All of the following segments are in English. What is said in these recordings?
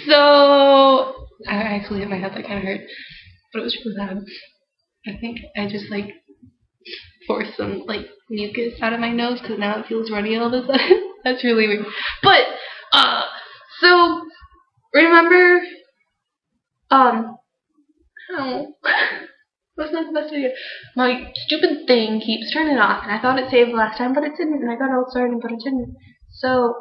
So I actually hit my head. That kind of hurt, but it was really loud. I think I just like forced some like mucus out of my nose because now it feels runny all of a sudden. That's really weird. But so remember oh, what's not the best idea? My stupid thing keeps turning off, and I thought it saved last time, but it didn't, and I got it all started, but it didn't. So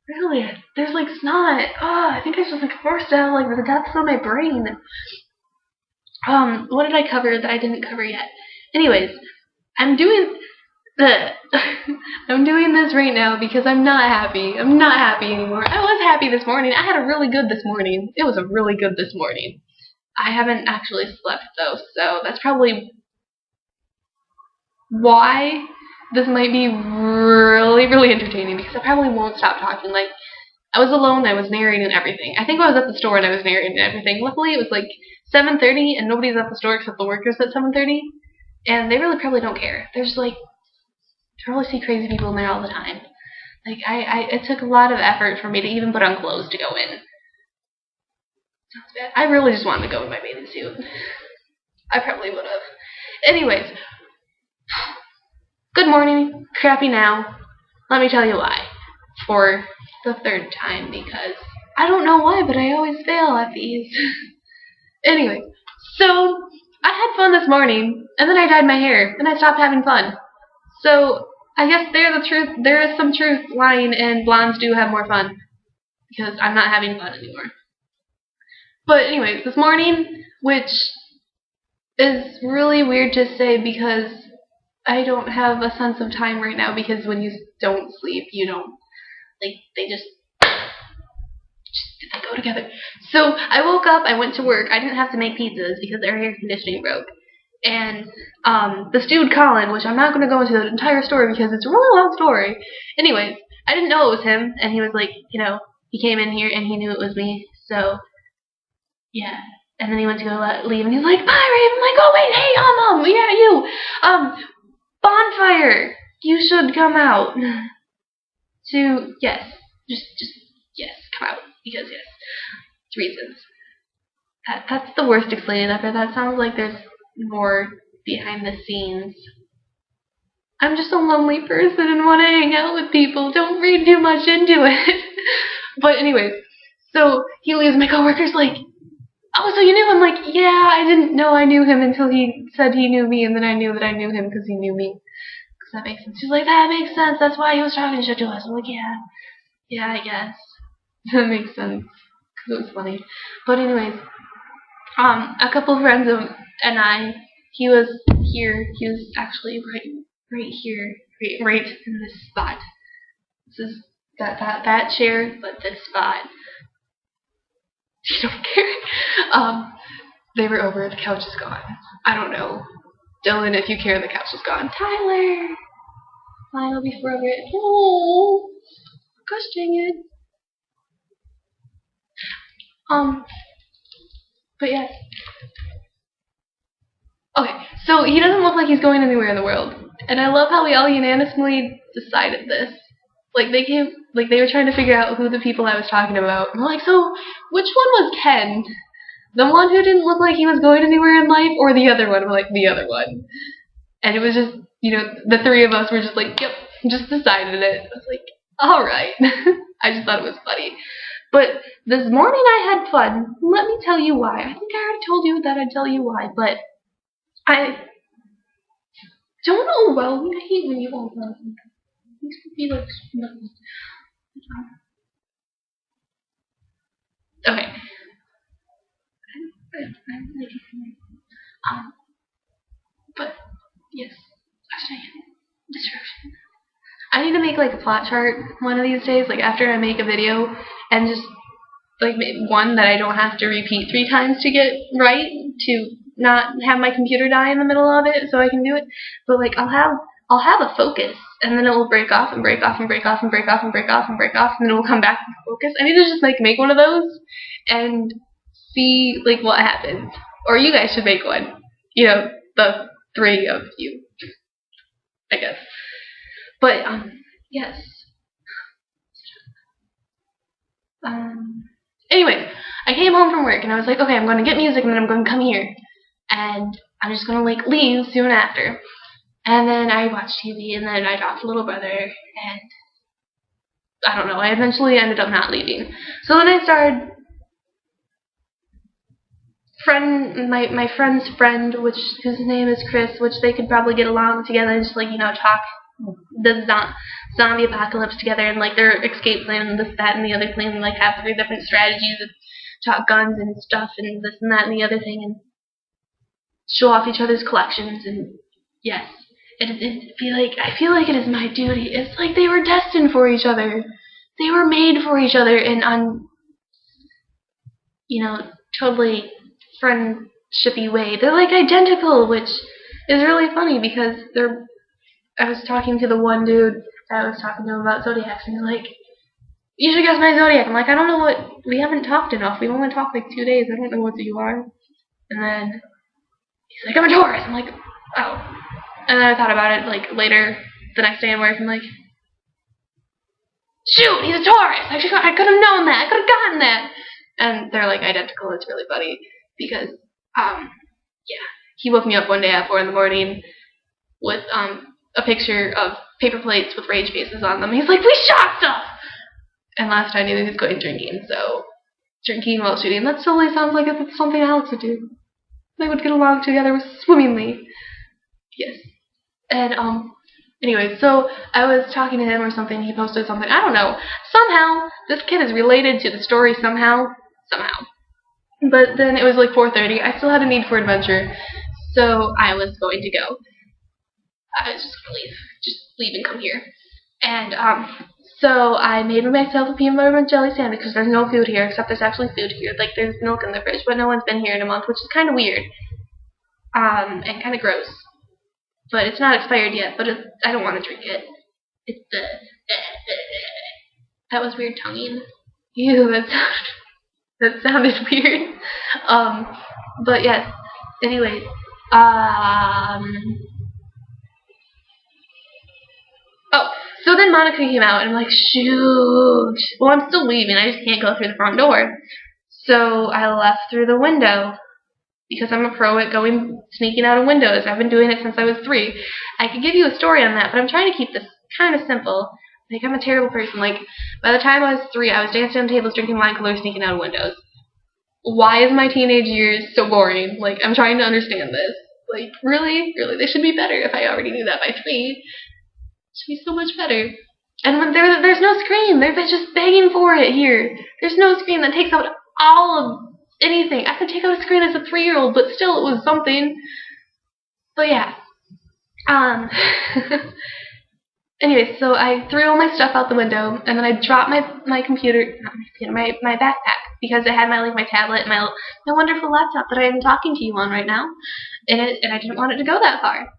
really, there's like snot. I think I just like forced out like the depths of my brain. What did I cover that I didn't cover yet? Anyways, I'm doing the I'm doing this right now because I'm not happy. I'm not happy anymore. I was happy this morning. I had a really good this morning. It was a really good this morning. I haven't actually slept though, so that's probably why this might be really, really entertaining because I probably won't stop talking. Like, I was alone, I was narrating everything. I think I was at the store and I was narrating everything. Luckily, it was like 7:30 and nobody's at the store except the workers at 7:30, and they really probably don't care. There's like, I probably see crazy people in there all the time. Like, it took a lot of effort for me to even put on clothes to go in. Sounds bad. I really just wanted to go in my bathing suit. I probably would have. Anyways, good morning, crappy now. Let me tell you why. For the third time, because I don't know why, but I always fail at these. Anyway, so I had fun this morning, and then I dyed my hair, and I stopped having fun. So I guess there is some truth lying in blondes do have more fun, because I'm not having fun anymore. But anyways, this morning, which is really weird to say because I don't have a sense of time right now, because when you don't sleep, you don't, like, they go together. So I woke up, I went to work, I didn't have to make pizzas because their air conditioning broke. And this dude Colin, which I'm not going to go into the entire story because it's a really long story. Anyways, I didn't know it was him, and he was like, he came in here and he knew it was me, so yeah. And then he went to go leave, and he's like, bye, Raven. I'm like, oh wait, hey, yeah, you, bonfire. You should come out. Yes, just yes, come out because yes, reasons. That's the worst explaining ever. That sounds like there's more behind the scenes. I'm just a lonely person and want to hang out with people. Don't read too much into it. But anyways, so he leaves. My coworker's like, oh, so you knew him? Like, yeah, I didn't know I knew him until he said he knew me, and then I knew that I knew him because he knew me. Does that make sense? She's like, that makes sense. That's why he was talking shit to us. I'm like, yeah, I guess. That makes sense. Because it was funny. But anyways, a couple of friends and I, he was here. He was actually right here, right in this spot. This is that chair, but this spot. You don't care. They were over. The couch is gone. I don't know. Dylan, if you care, the couch is gone. Tyler! I'll be forever. Oh! Gosh dang it. But yes. Okay, so he doesn't look like he's going anywhere in the world. And I love how we all unanimously decided this. Like, they were trying to figure out who the people I was talking about. And we're like, so, which one was Ken? The one who didn't look like he was going anywhere in life, or the other one? We're like, the other one. And it was just, the three of us were just like, yep, just decided it. I was like, alright. I just thought it was funny. But this morning I had fun. Let me tell you why. I think I already told you that I'd tell you why, but I don't know. Well, I hate when you all know. These could be like nothing. Okay. But yes, distraction. I need to make like a plot chart one of these days, like after I make a video, and just like make one that I don't have to repeat 3 times to get right, to not have my computer die in the middle of it, so I can do it. But like I'll have a focus, and then it will break off and break off and break off and break off and break off and break off, and then it will come back to focus. I need to just like make one of those and see like what happens. Or you guys should make one. The 3 of you, I guess. But yes. Anyway, came home from work and I was like, okay, I'm going to get music and then I'm going to come here. And I'm just going to like leave soon after. And then I watched TV and then I talked to little brother and I don't know, I eventually ended up not leaving. So then I started my friend's friend, whose name is Chris, which they could probably get along together and just like, you know, talk the zombie apocalypse together and like their escape plan and this, that, and the other plan and like have 3 different strategies and talk guns and stuff and this and that and the other thing and show off each other's collections. And yes, I feel like it is my duty. It's like they were destined for each other. They were made for each other and on, you know, totally friendshipy way. They're like identical, which is really funny because I was talking to the one dude that I was talking to about zodiacs, and he's like, "You should guess my zodiac." I'm like, "I don't know what. We haven't talked enough. We've only talked like 2 days. I don't know what you are." And then he's like, "I'm a Taurus." I'm like, "Oh." And then I thought about it like later the next day at work. I'm like, "Shoot, he's a Taurus. I could have known that. I could have gotten that." And they're like identical. It's really funny because yeah, he woke me up one day at 4 a.m. with a picture of paper plates with rage faces on them. He's like, "We shot stuff!" And last I knew he was going drinking, so drinking while shooting. That totally sounds like it's something Alex would do. They would get along together swimmingly. Yes. And anyway, so I was talking to him or something, he posted something, I don't know. Somehow, this kid is related to the story somehow. But then it was like 4:30, I still had a need for adventure, so I was going to go. I was just going to leave. Just leave and come here. And so I made myself a peanut butter and jelly sandwich because there's no food here, except there's actually food here. Like there's milk in the fridge, but no one's been here in a month, which is kind of weird. And kind of gross. But it's not expired yet, but I don't want to drink it. It's that was weird tonguing. Ew, that sounded weird. But yes. Anyways, oh, so then Monica came out, and I'm like, shoot. Well, I'm still leaving. I just can't go through the front door. So I left through the window. Because I'm a pro at sneaking out of windows. I've been doing it since I was 3. I could give you a story on that, but I'm trying to keep this kind of simple. Like, I'm a terrible person. Like, by the time I was 3, I was dancing on tables, drinking wine coolers, sneaking out of windows. Why is my teenage years so boring? Like, I'm trying to understand this. Like, really? Really? They should be better if I already knew that by 3. It should be so much better. And when there's no screen. They're just begging for it here. There's no screen that takes out all of anything. I could take out a screen as a 3-year-old, but still it was something. But yeah. Anyway, so I threw all my stuff out the window, and then I dropped my computer, not my computer, my backpack, because I had my tablet and my wonderful laptop that I am talking to you on right now, and I didn't want it to go that far.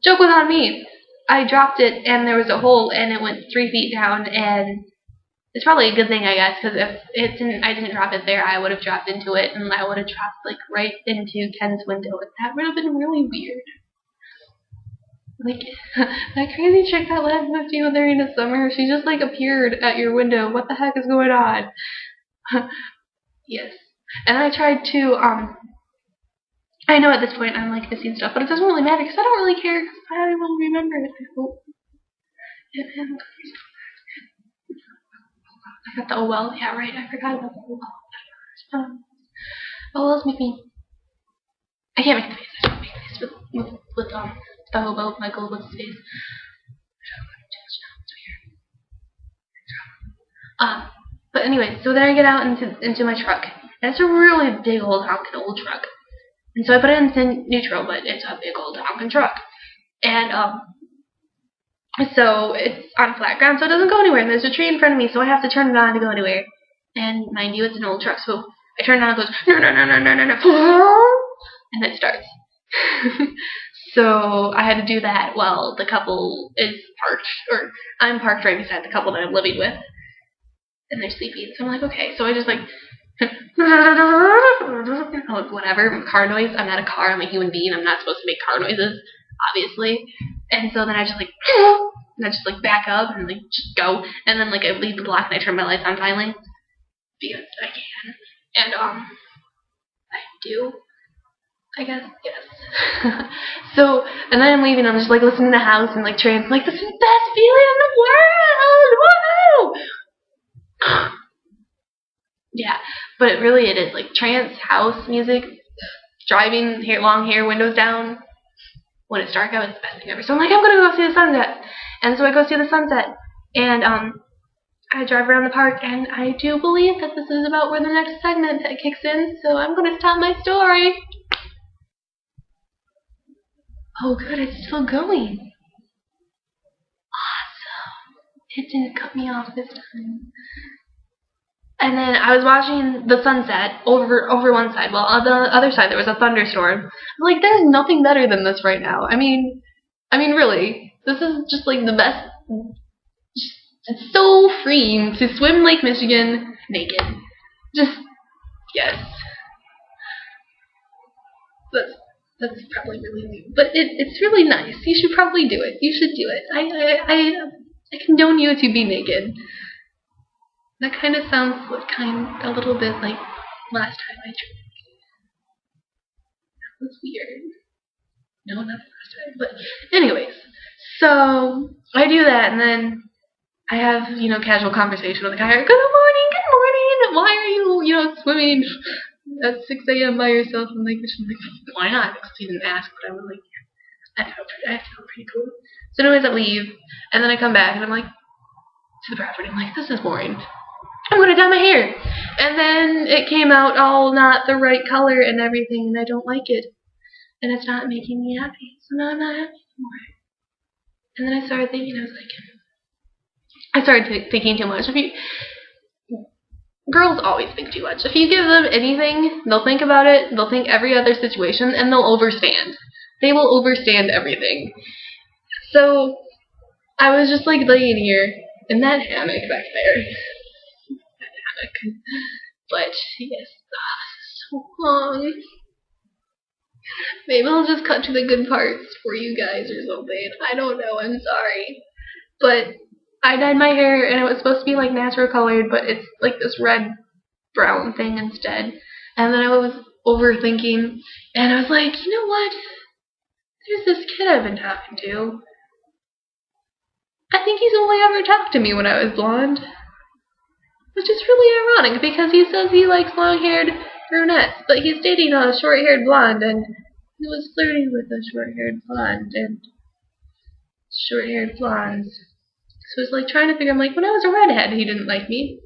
Joke was on me. I dropped it, and there was a hole, and it went 3 feet down, and it's probably a good thing, I guess, because if I didn't drop it there, I would have dropped into it, and I would have dropped, like, right into Ken's window, and that would have been really weird. Like, that crazy chick that lived with you during the summer, she just, like, appeared at your window. What the heck is going on? Yes. And I tried to, I know at this point I'm, like, missing stuff, but it doesn't really matter, because I don't really care, because I will remember it, I hope. I got the oh well. Yeah, right. I forgot about the oh well. Oh well's make me. I can't make the face. I don't make the face with the hobo Michael with his face. But anyway, so then I get out into my truck. And it's a really big old honkin' old truck. And so I put it into neutral, but it's a big old honkin' truck. And so it's on flat ground, so it doesn't go anywhere. And there's a tree in front of me, so I have to turn it on to go anywhere. And mind you, it's an old truck, so I turn it on and it goes, no, and it starts. So I had to do that while the couple is parked, or I'm parked right beside the couple that I'm living with. And they're sleeping, so I'm like, okay. So I just like, whatever, car noise. I'm not a car, I'm a human being. I'm not supposed to make car noises, obviously. And so then I just like, and I just like back up and like just go. And then like I leave the block and I turn my lights on finally. because I can. And I do, I guess, yes. So, and then I'm leaving, I'm just like listening to the house and like trance, like, this is the best feeling in the world! Woo! Yeah, but really it is, like, trance, house music, driving, long hair, windows down. When it's dark out, it's the best thing ever. So I'm like, I'm gonna go see the sunset. And so I go see the sunset. And I drive around the park, and I do believe that this is about where the next segment kicks in, so I'm gonna stop my story. Oh good, it's still going. Awesome. It didn't cut me off this time. And then I was watching the sunset over one side. Well, on the other side there was a thunderstorm. I'm like, there's nothing better than this right now. I mean, really, this is just like the best. It's so freeing to swim Lake Michigan naked. Just, yes. That's probably really new, but it's really nice. You should probably do it. You should do it. I condone you to be naked. That kind of sounds like a little bit like last time I drank. That was weird. No, not the last time. But anyways, so I do that, and then I have, casual conversation with the guy. Good morning, good morning. Why are you, swimming at 6 a.m. by yourself in Lake Michigan? Like, why not? Because he didn't ask, but I was like, I felt pretty cool. So anyways, I leave, and then I come back, and I'm like, to the property. I'm like, this is boring. I'm going to dye my hair. And then it came out all not the right color and everything, and I don't like it. And it's not making me happy. So now I'm not happy anymore. And then I started thinking, I started thinking too much. Girls always think too much. If you give them anything, they'll think about it, they'll think every other situation, and they'll overstand. They will overstand everything. So I was just like laying here in that hammock back there. But yes, this is so long. Maybe I'll just cut to the good parts for you guys or something. I don't know, I'm sorry. But I dyed my hair, and it was supposed to be like natural colored, but it's like this red brown thing instead. And then I was overthinking, and I was like, you know what? There's this kid I've been talking to. I think he's only ever talked to me when I was blonde. Which is really ironic, because he says he likes long-haired brunettes, but he's dating a short-haired blonde, and he was flirting with a short-haired blonde, and short-haired blondes. So it's like trying to figure, I'm like, when I was a redhead, he didn't like me.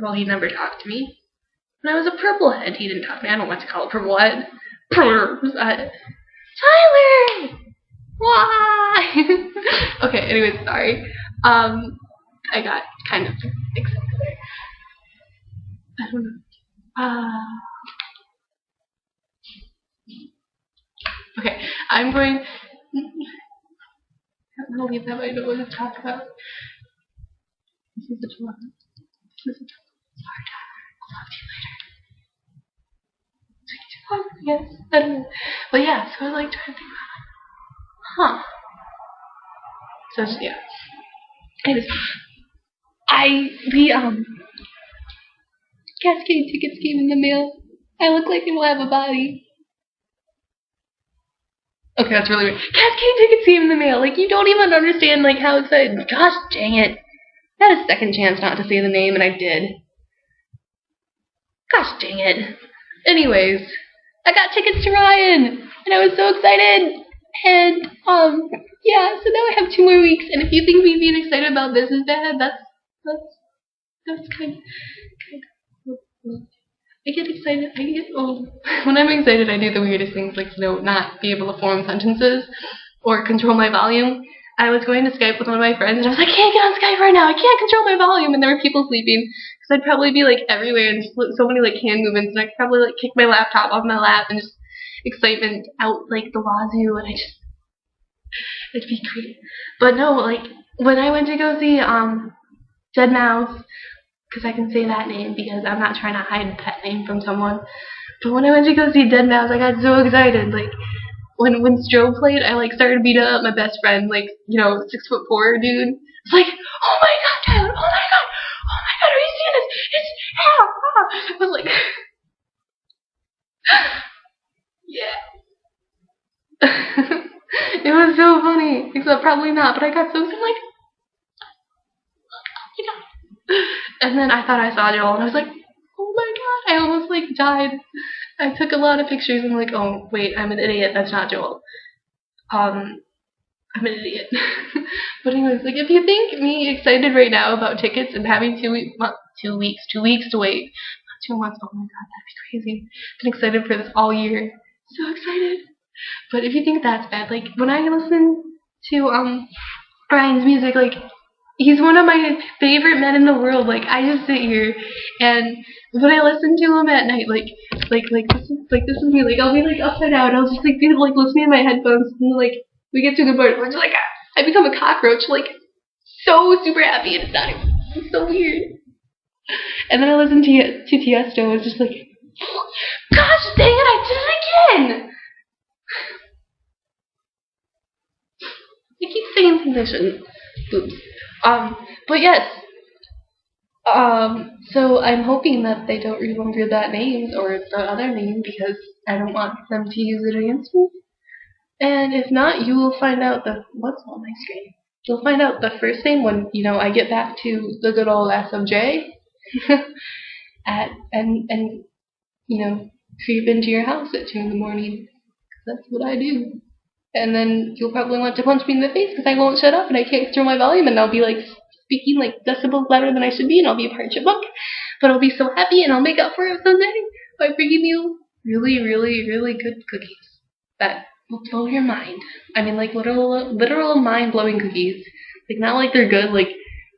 Well, he never talked to me. When I was a purplehead, he didn't talk to me. I don't know what to call it, purplehead. Tyler! Why? Okay, anyways, sorry. I got kind of excited there. I don't know. Okay, I'm going to leave that, but I don't want to talk about. This is a lot. Sorry, Tyler. I'll talk to you later. Yes, I don't know. But yeah, so I was like trying to think about it. So yeah. Anyways, the Cascade tickets came in the mail. I look like I will have a body. Okay, that's really weird. Cascade tickets came in the mail. Like, you don't even understand, like, how excited. Gosh dang it. I had a second chance not to say the name, and I did. Gosh dang it. Anyways, I got tickets to Ryan, and I was so excited. And, yeah, so now I have 2 more weeks, and if you think me being excited about this is bad, that's kind of I get excited, when I'm excited I do the weirdest things, like, not be able to form sentences or control my volume. I was going to Skype with one of my friends, and I was like, I can't get on Skype right now, I can't control my volume, and there were people sleeping, because I'd probably be, like, everywhere, and so many, like, hand movements, and I could probably, like, kick my laptop off my lap, and just excitement out, like, the wazoo, and it'd be great. But no, like, when I went to go see, Dead Mouse, because I can say that name because I'm not trying to hide that name from someone. But when I went to go see Dead Mouse, I got so excited. Like, when Strobe played, I, like, started beating up my best friend, like, 6'4" dude. It's like, oh my god, Tyler, oh my god, are you seeing this? It's, yeah, I was like, yeah. It was so funny, except probably not, but I got so like, you know. And then I thought I saw Joel, and I was like, oh my god, I almost like died. I took a lot of pictures, and I'm like, oh wait, I'm an idiot, that's not Joel. I'm an idiot. But anyways, like, if you think me excited right now about tickets and having 2 weeks to wait, not 2 months, oh my god, that'd be crazy. Been excited for this all year. So excited. But if you think that's bad, like, when I listen to Brian's music, like, he's one of my favorite men in the world. Like, I just sit here, and when I listen to him at night, this is me. Like, I'll be like upside down. I'll just like be like listening to my headphones, and like we get to the part where it's like I become a cockroach, like so super happy, and it's so weird. And then I listen to Tiesto, and it's just like, gosh dang it, I did it again. I keep saying things I shouldn't. Oops. But yes. So I'm hoping that they don't remember that name or the other name because I don't want them to use it against me. And if not, you will find out what's on my screen. You'll find out the first name when, I get back to the good old SMJ and creep into your house at 2 in the morning. That's what I do. And then you'll probably want to punch me in the face because I won't shut up and I can't control my volume, and I'll be like speaking like decibels louder than I should be, and I'll be a parchment book. But I'll be so happy, and I'll make up for it someday by bringing you really, really, really good cookies that will blow your mind. I mean, like literal mind-blowing cookies. Like, not like they're good, like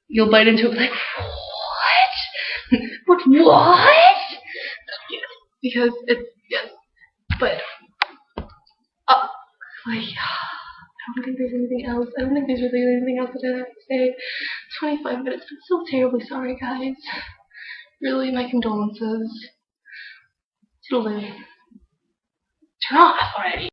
you'll bite into it like, what? What? Yes, because it's, yes. But like, I don't think there's anything else. I don't think there's really anything else that I have to say. 25 minutes. I'm so terribly sorry, guys. Really, my condolences. Toodaloo. Turn off already.